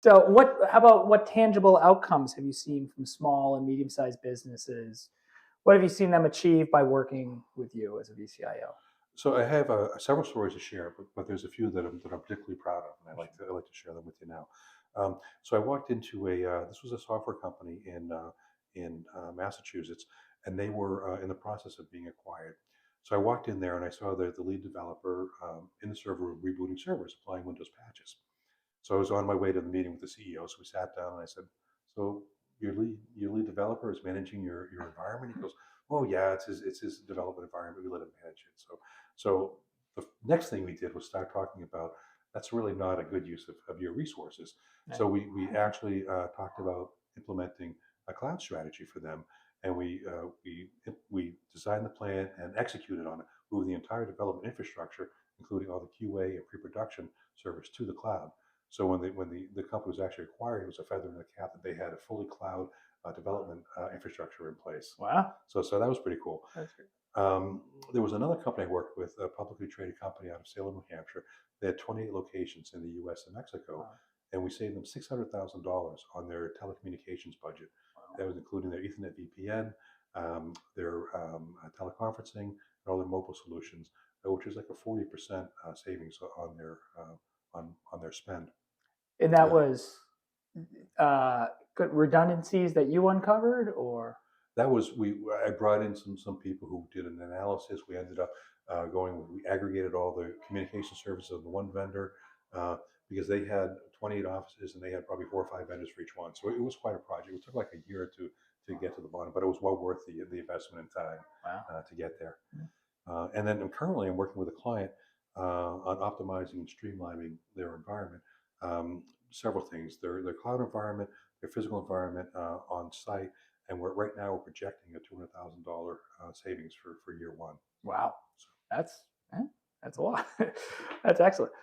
So how about what tangible outcomes have you seen from small and medium-sized businesses? What have you seen them achieve by working with you as a vCIO? So I have several stories to share, but there's a few that I'm particularly proud of, and I like to share them with you now. So I walked into this was a software company in Massachusetts, and they were in the process of being acquired. So I walked in there and I saw the lead developer in the server room rebooting servers, applying Windows patches. So I was on my way to the meeting with the CEO. So we sat down and I said, "So your lead developer is managing your environment?" He goes, "Oh yeah, it's his development environment. We let him manage it." So the next thing we did was start talking about that's really not a good use of your resources. Right. So we actually talked about implementing a cloud strategy for them, and we designed the plan and executed on it, moving the entire development infrastructure, including all the QA and pre-production servers, to the cloud. So when the company was actually acquired, it was a feather in the cap that they had a fully cloud development infrastructure in place. Wow. So that was pretty cool. That's great. There was another company I worked with, a publicly traded company out of Salem, New Hampshire. They had 28 locations in the U.S. and Mexico, Wow. and we saved them $600,000 on their telecommunications budget. Wow. That was including their Ethernet VPN, their teleconferencing, and all their mobile solutions, which is like a 40% savings on their spend. And that Uh, was good redundancies that you uncovered, or that was we. I brought in some people who did an analysis. We ended up we aggregated all the communication services of the one vendor uh, because they had 28 offices and they had probably 4 or 5 vendors for each one. So it was quite a project. It took like a year to get to the bottom, but it was well worth the investment and time wow. to get there. And then currently, I'm working with a client on optimizing and streamlining their environment. Several things: their cloud environment, their physical environment on site, and right now we're projecting a $200,000 savings for year one. Wow. So That's eh, that's a lot. That's excellent.